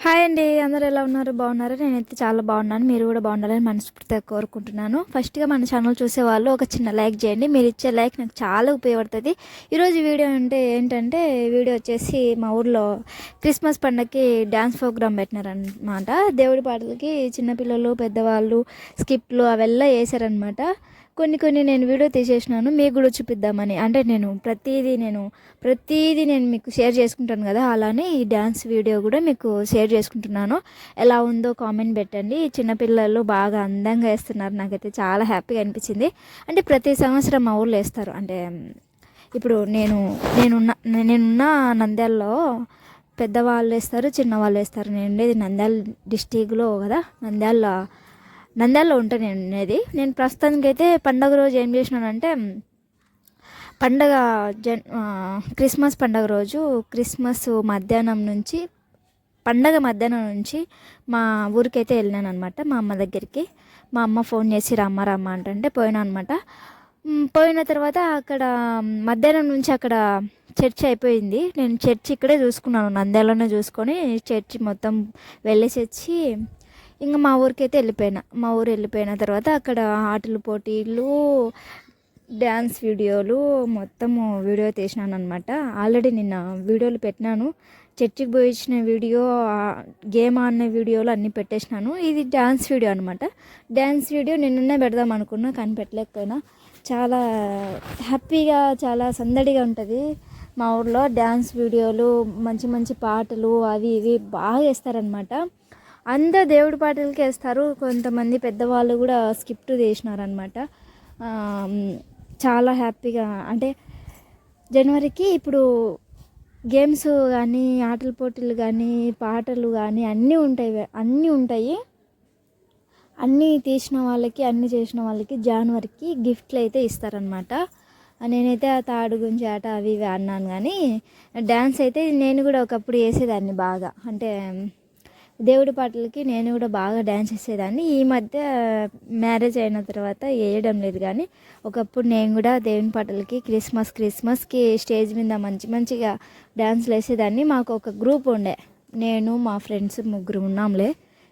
Hi అండి. అందరూ ఎలా ఉన్నారు? బాగున్నారా? నేనైతే చాలా బాగున్నాను. మీరు కూడా బాగుండాలని మనస్ఫూర్తిగా కోరుకుంటున్నాను. ఫస్ట్గా మన ఛానల్ చూసేవాళ్ళు ఒక చిన్న లైక్ చేయండి. మీరు ఇచ్చే లైక్ నాకు చాలా ఉపయోగపడుతుంది. ఈరోజు వీడియో ఏంటంటే వీడియో వచ్చేసి మా ఊర్లో క్రిస్మస్ పండగకి డ్యాన్స్ ప్రోగ్రామ్ పెట్టినారనమాట. దేవుడి పాటలకి చిన్నపిల్లలు పెద్దవాళ్ళు స్కిప్లు అవెల్లా వేసారనమాట. కొన్ని నేను వీడియో తీసేసినాను మీకు కూడా చూపిద్దామని. అంటే నేను ప్రతిదీ నేను మీకు షేర్ చేసుకుంటాను కదా, అలానే ఈ డ్యాన్స్ వీడియో కూడా మీకు షేర్ చేసుకుంటున్నాను. ఎలా ఉందో కామెంట్ పెట్టండి. చిన్నపిల్లలు బాగా అందంగా వేస్తున్నారు. నాకైతే చాలా హ్యాపీగా అనిపించింది. అంటే ప్రతి సంవత్సరం మా ఊళ్ళో వేస్తారు. అంటే ఇప్పుడు నేనున్న నంద్యాలలో పెద్దవాళ్ళు వేస్తారు, చిన్నవాళ్ళు వేస్తారు. నేను ఉండేది నంద్యాల డిస్టిక్లో కదా, నంద్యాలలో ఉంటా నేను ఉండేది. నేను ప్రస్తుతానికి అయితే పండగ రోజు ఏం చేసినానంటే క్రిస్మస్ పండగ రోజు మధ్యాహ్నం నుంచి మా ఊరికైతే వెళ్ళినాను అనమాట. మా అమ్మ దగ్గరికి మా అమ్మ ఫోన్ చేసి రమ్మ అంటే పోయినా అనమాట. పోయిన తర్వాత అక్కడ మధ్యాహ్నం నుంచి అక్కడ చర్చి అయిపోయింది. నేను చర్చి ఇక్కడే చూసుకున్నాను, నంద్యాలలోనే చూసుకొని చర్చి మొత్తం వెళ్ళేసి వచ్చి ఇంకా మా ఊరికైతే వెళ్ళిపోయిన తర్వాత అక్కడ ఆటల పోటీలు, డ్యాన్స్ వీడియోలు మొత్తము వీడియో తీసినాను అనమాట. ఆల్రెడీ నిన్న వీడియోలు పెట్టినాను. చర్చికి పోయి ఇచ్చిన వీడియో, గేమ్ ఆడిన వీడియోలు అన్నీ పెట్టేసినాను. ఇది డ్యాన్స్ వీడియో అనమాట. డ్యాన్స్ వీడియో నిన్ననే పెడదాం అనుకున్నా కానీ పెట్టలేకపోయినా. చాలా హ్యాపీగా చాలా సందడిగా ఉంటుంది మా ఊర్లో. డ్యాన్స్ వీడియోలు, మంచి మంచి పాటలు అవి ఇవి బాగా వేస్తారనమాట. అందరూ దేవుడి పాటలకి వేస్తారు. కొంతమంది పెద్దవాళ్ళు కూడా స్కిప్ చేసినారనమాట. చాలా హ్యాపీగా. అంటే జనవరికి ఇప్పుడు గేమ్స్ కానీ, ఆటల పోటీలు కానీ, పాటలు కానీ అన్నీ ఉంటాయి. అన్నీ చేసిన వాళ్ళకి జనవరికి గిఫ్ట్లు అయితే ఇస్తారనమాట. నేనైతే ఆ తాడు గుంజి ఆట అవి ఇవి అన్నాను. కానీ డ్యాన్స్ అయితే నేను కూడా ఒకప్పుడు వేసేదాన్ని బాగా. అంటే దేవుడి పాటలకి నేను కూడా బాగా డ్యాన్స్ చేసేదాన్ని. ఈ మధ్య మ్యారేజ్ అయిన తర్వాత వేయడం లేదు. కానీ ఒకప్పుడు నేను కూడా దేవుని పాటలకి క్రిస్మస్కి స్టేజ్ మీద మంచిగా డ్యాన్స్లు వేసేదాన్ని. మాకు ఒక గ్రూప్ ఉండే, నేను మా ఫ్రెండ్స్ ముగ్గురు ఉన్నాంలే.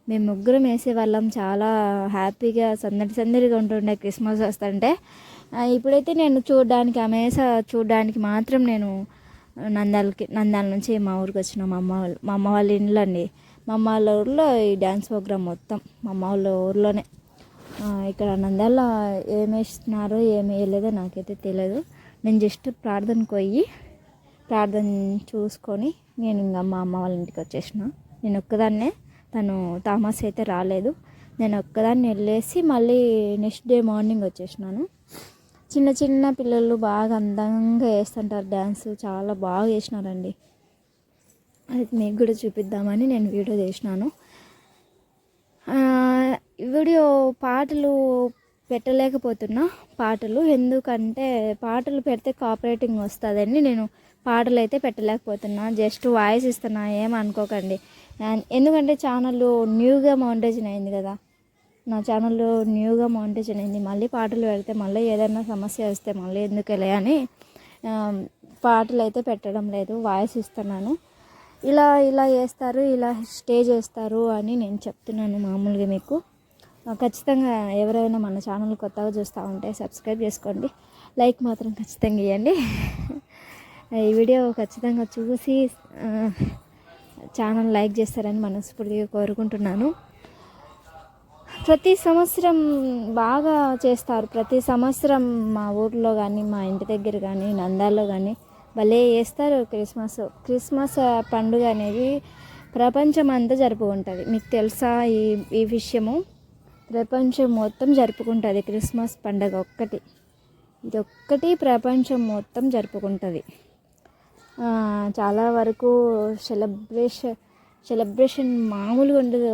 మేము ముగ్గురం వేసేవాళ్ళం. చాలా హ్యాపీగా సందడిగా ఉంటుండే క్రిస్మస్ వస్తుంటే. ఇప్పుడైతే నేను చూడడానికి మాత్రం నేను నంద్యాల నుంచి మా ఊరికి వచ్చిన మా అమ్మ వాళ్ళ ఇంట్లో అండి. మా అమ్మ వాళ్ళ ఊర్లో ఈ డ్యాన్స్ ప్రోగ్రామ్ మొత్తం మా అమ్మ వాళ్ళ ఊర్లోనే. ఇక్కడ నంద్యాల ఏమి వేస్తున్నారో ఏమి వేయలేదో నాకైతే తెలియదు. నేను జస్ట్ ప్రార్థన చూసుకొని నేను ఇంకా మా అమ్మ వాళ్ళ ఇంటికి వచ్చేసిన. నేను ఒక్కదాన్నే, తను థామస్ అయితే రాలేదు. నేను ఒక్కదాన్ని వెళ్ళేసి మళ్ళీ నెక్స్ట్ డే మార్నింగ్ వచ్చేసినాను. చిన్న పిల్లలు బాగా అందంగా వేస్తుంటారు డ్యాన్స్. చాలా బాగా వేసినారండి. అది మీకు కూడా చూపిద్దామని నేను వీడియో చేసినాను. వీడియో పాటలు పెట్టలేకపోతున్నా. ఎందుకంటే పాటలు పెడితే కాపరేటింగ్ వస్తుందని నేను పాటలు అయితే పెట్టలేకపోతున్నా. జస్ట్ వాయిస్ ఇస్తున్నా, ఏమనుకోకండి. ఎందుకంటే ఛానల్ న్యూగా మౌంటేషన్ అయింది కదా, నా ఛానల్లో న్యూగా మౌంటేషన్ అయింది. మళ్ళీ పాటలు పెడితే మళ్ళీ ఏదైనా సమస్య వస్తే మళ్ళీ ఎందుకులే అని పాటలు అయితే పెట్టడం లేదు, వాయిస్ ఇస్తున్నాను. ఇలా చేస్తారు, ఇలా స్టేజ్ వేస్తారు అని నేను చెప్తున్నాను మామూలుగా మీకు. ఖచ్చితంగా ఎవరైనా మన ఛానల్ కొత్తగా చూస్తూ ఉంటే సబ్స్క్రైబ్ చేసుకోండి, లైక్ మాత్రం ఖచ్చితంగా ఇవ్వండి. ఈ వీడియో ఖచ్చితంగా చూసి ఛానల్ లైక్ చేస్తారని మనస్ఫూర్తిగా కోరుకుంటున్నాను. ప్రతి సంవత్సరం బాగా చేస్తారు. ప్రతి సంవత్సరం మా ఊర్లో కానీ, మా ఇంటి దగ్గర కానీ, నంద్యాలలో కానీ భలే చేస్తారు క్రిస్మస్ పండుగ అనేది ప్రపంచం అంతా జరుపుకుంటుంది. మీకు తెలుసా ఈ విషయము? ప్రపంచం మొత్తం జరుపుకుంటుంది క్రిస్మస్ పండుగ ఇదొక్కటి ప్రపంచం మొత్తం జరుపుకుంటుంది. చాలా వరకు సెలబ్రేషన్ మామూలుగా ఉండదు,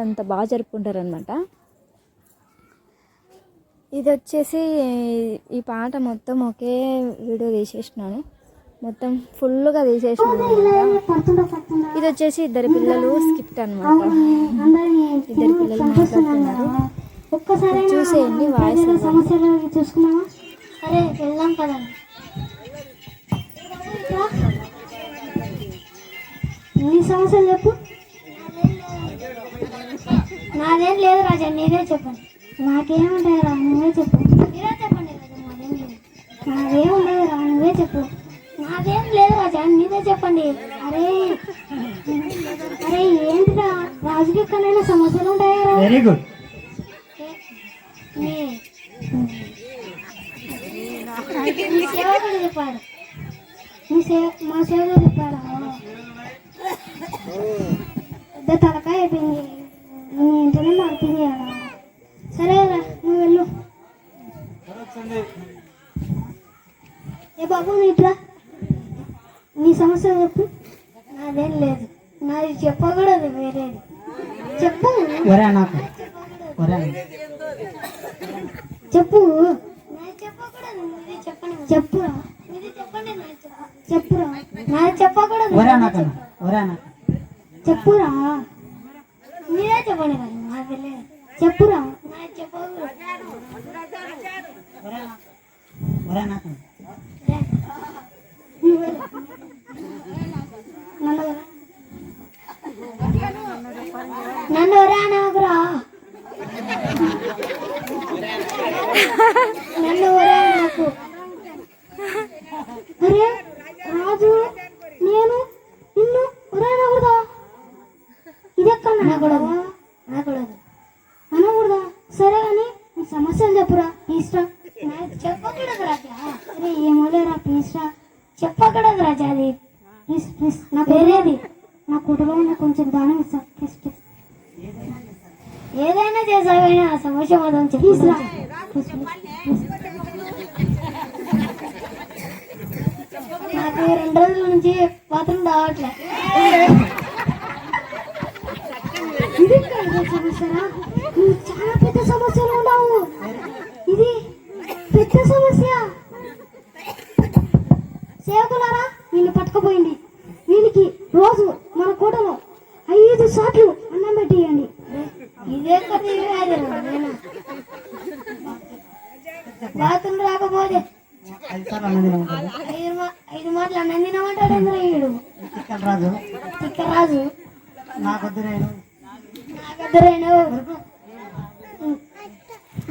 అంత బాగా జరుపుకుంటారు అనమాట. ఇది వచ్చేసి ఈ పాట మొత్తం ఒకే వీడియో తీసేసినాను, మొత్తం ఫుల్గా తీసేసినాను అనమాట. ఇది వచ్చేసి ఇద్దరు పిల్లలు స్కిప్ట్ అనమాట. ఇద్దరు పిల్లలు మాట్లాడుతున్నారు, చూసేయండి. వాయిస్ చూసుకున్నావా? అరే వెళ్దాం కదా. నీ సమస్యలు చెప్పు. నాదేం లేదు రాజా, నీదే చెప్పండి. నాకేముంటాయి రా, నువ్వే చెప్పు. మీరే చెప్పండి రాజా, నాదేం లేదు. నాదేం ఉండదు రా, నువ్వే చెప్పు. నాదేం లేదు రాజా, నీదే చెప్పండి. అరే అరే ఏంటిరా, రాజుకి ఎక్కడైనా సమస్యలు ఉంటాయా? Very good. మీ సేవకుడు చెప్పాడు. మా సేవకుడు చెప్పాడు. పెద్ద తలకాయ అయిపోయింది, నీ ఇంటనే మార్పింది కదా. సరేరా, నువ్వు వెళ్ళు. ఏ బాబు నీట్రా, నీ సమస్య చెప్పు. నాదేం లేదు, నాది చెప్పకూడదు, వేరేది చెప్పు. ఒరే నాకు ఒరే చెప్పు. చెప్పురా, చెప్పురా, నాది చెప్పకూడదు. ఒరే నాకు ఒరే నాకు చెప్పురా, మీరే చెప్పండి కదా, నాకు తెలియదు. చెప్పురా, నాది చెప్పకూడదు. ఒరే నాకు నన్ను ఒరే నాకురా, నన్ను ఒరే నాకు. అరే రాజు, నేను నిన్ను ఒరే అనకూడదా? ఇదెక్కడ అనకూడదు, అనకూడదు, అనకూడదా? సరే కానీ నీ సమస్యలు చెప్పురా, ప్లీజ్రా. నాకు చెప్పకూడదు రాజా. అరే ఏమోలేరా, ప్లీజ్రా, చెప్పకూడదు రాజా. అది ప్లీజ్ ప్లీజ్, నా పేరేది, నా కుటుంబంలో కొంచెం దానం ఇస్తా, ప్లీజ్ ప్లీజ్. ఏదైనా చేసావైనా ఆ సమస్య మొత్తం ప్లీజ్రా, ప్లీజ్ ప్లీజ్. నాకు 2 రోజుల నుంచి బాత్రూమ్ రావట్లే. ఇది సమస్యరా? నువ్వు చాలా పెద్ద సమస్యలు ఉండవు, ఇది పెద్ద సమస్య. సేవకులారా, వీళ్ళు పట్టుకుపోయింది. వీళ్ళకి రోజు మన కోటలో 5 సార్లు అన్నం పెట్టియండి. ఇదే బాత్రూమ్ రాకపోతే 5 మాటలు అన్నం తినమంటాడు. వీడు రాజు తిక్కరాజు. నాకొద్దురేను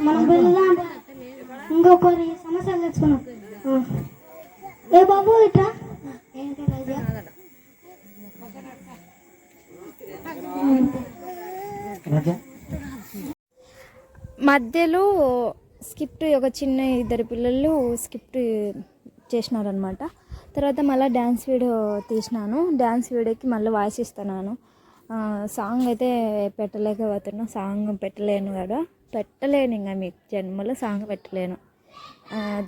మనం వెళ్దాం, ఇంకొకరి సమస్యలు తెచ్చుకున్నాం. ఏ బాబు ఇట్రా. ఏంటి రాజా? రాజా మధ్యలో స్కిప్ట్ ఒక చిన్న 2 పిల్లలు స్కిప్ట్ చేసినారనమాట. తర్వాత మళ్ళీ డ్యాన్స్ వీడియో తీసినాను. డ్యాన్స్ వీడియోకి మళ్ళీ వాయిస్ ఇస్తున్నాను. సాంగ్ అయితే పెట్టలేకపోతున్నా, సాంగ్ పెట్టలేను కదా, పెట్టలేను ఇంకా మీకు జన్మలో సాంగ్ పెట్టలేను.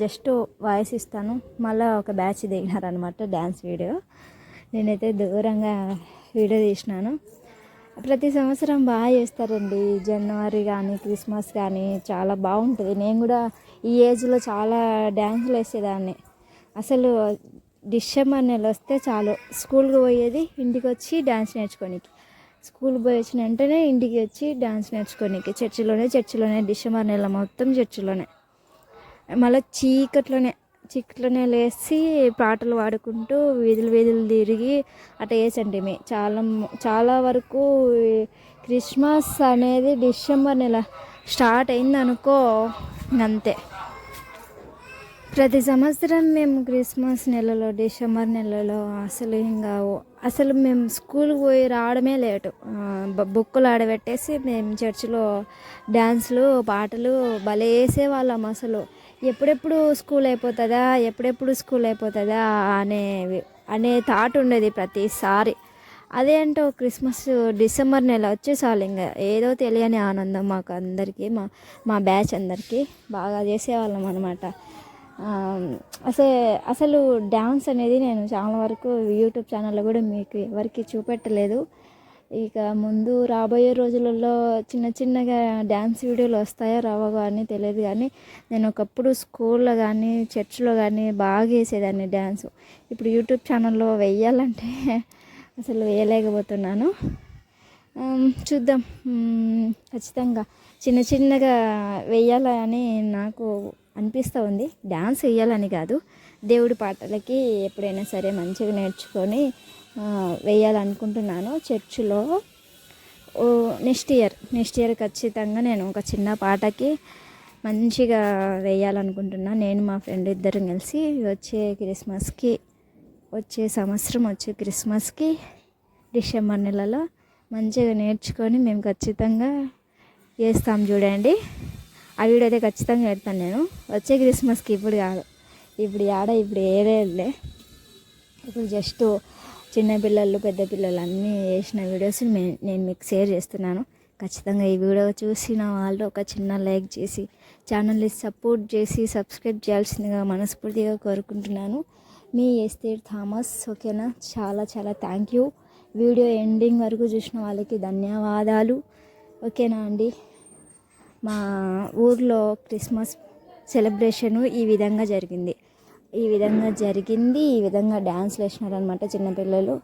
జస్ట్ వాయిస్ ఇస్తాను. మళ్ళీ ఒక బ్యాచ్ దిగినారనమాట డ్యాన్స్ వీడియో. నేనైతే దూరంగా వీడియో తీసినాను. ప్రతి సంవత్సరం బాగా చేస్తారండి, జనవరి కానీ క్రిస్మస్ కానీ చాలా బాగుంటుంది. నేను కూడా ఈ ఏజ్లో చాలా డ్యాన్సులు వేసేదాన్ని. అసలు డిసెంబర్ నెల వస్తే చాలు, స్కూల్కి పోయేది, ఇంటికి వచ్చి డ్యాన్స్ నేర్చుకోనికి. స్కూల్కి పోయి వచ్చిన వెంటనే ఇంటికి వచ్చి డ్యాన్స్ నేర్చుకోనికి. చర్చిలోనే డిసెంబర్ నెల మొత్తం చర్చిలోనే. మళ్ళీ చీకట్లోనే లేచి పాటలు పాడుకుంటూ వీధులు తిరిగి అట్లా వేసండి. చాలా వరకు క్రిస్మస్ అనేది డిసెంబర్ నెల స్టార్ట్ అయింది అనుకో, అంతే. ప్రతి సంవత్సరం మేము క్రిస్మస్ నెలలో, డిసెంబర్ నెలలో అసలు మేము స్కూల్కి పోయి రావడమే లేటు. బుక్కులు ఆడబెట్టేసి మేము చర్చిలో డ్యాన్సులు పాటలు భలే వేసేవాళ్ళం. అసలు ఎప్పుడెప్పుడు స్కూల్ అయిపోతుందా అనే థాట్ ఉండేది ప్రతిసారి. అదేంటో క్రిస్మస్ డిసెంబర్ నెల వచ్చేసాలి, ఇంకా ఏదో తెలియని ఆనందం మాకు అందరికీ, మా బ్యాచ్ అందరికీ. బాగా చేసేవాళ్ళం అనమాట. అసలు డ్యాన్స్ అనేది నేను చాలా వరకు యూట్యూబ్ ఛానల్లో కూడా మీకు ఎవరికి చూపెట్టలేదు. ఇక ముందు రాబోయే రోజులలో చిన్నగా డ్యాన్స్ వీడియోలు వస్తాయో రావో కానీ తెలియదు. కానీ నేను ఒకప్పుడు స్కూల్లో కానీ చర్చ్లో కానీ బాగా వేసేదాన్ని డ్యాన్స్. ఇప్పుడు యూట్యూబ్ ఛానల్లో వేయాలంటే అసలు వేయలేకపోతున్నాను. చూద్దాం, ఖచ్చితంగా చిన్నగా వేయాలని నాకు అనిపిస్తూ ఉంది. డ్యాన్స్ వేయాలని కాదు, దేవుడి పాటలకి ఎప్పుడైనా సరే మంచిగా నేర్చుకొని వేయాలనుకుంటున్నాను చర్చిలో. నెక్స్ట్ ఇయర్ ఖచ్చితంగా నేను ఒక చిన్న పాటకి మంచిగా వేయాలనుకుంటున్నా. నేను మా ఫ్రెండ్ ఇద్దరం కలిసి వచ్చే సంవత్సరం క్రిస్మస్కి డిసెంబర్ నెలలో మంచిగా నేర్చుకొని మేము ఖచ్చితంగా వేస్తాం చూడండి. ఆ వీడియో అయితే ఖచ్చితంగా పెడతాను నేను వచ్చే క్రిస్మస్కి. ఇప్పుడు కాదు, ఇప్పుడు ఏరేలే. ఇప్పుడు జస్ట్ చిన్నపిల్లలు పెద్ద పిల్లలు అన్నీ వేసిన వీడియోస్ నేను మీకు షేర్ చేస్తున్నాను. ఖచ్చితంగా ఈ వీడియో చూసిన వాళ్ళు ఒక చిన్న లైక్ చేసి ఛానల్ని సపోర్ట్ చేసి సబ్స్క్రైబ్ చేయాల్సిందిగా మనస్ఫూర్తిగా కోరుకుంటున్నాను. మీ ఎస్తేర్ థామస్. ఓకేనా, చాలా చాలా థ్యాంక్ యూ. వీడియో ఎండింగ్ వరకు చూసిన వాళ్ళకి ధన్యవాదాలు. ఓకేనా అండి. మా ఊర్లో క్రిస్మస్ సెలబ్రేషను ఈ విధంగా జరిగింది. ఈ విధంగా డ్యాన్స్లు వేసినారనమాట చిన్నపిల్లలు.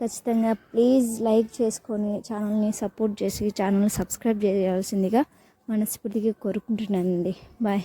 ఖచ్చితంగా ప్లీజ్ లైక్ చేసుకొని ఛానల్ని సపోర్ట్ చేసి ఛానల్ని సబ్స్క్రైబ్ చేయాల్సిందిగా మనస్ఫూర్తిగా కోరుకుంటున్నానండి. బాయ్.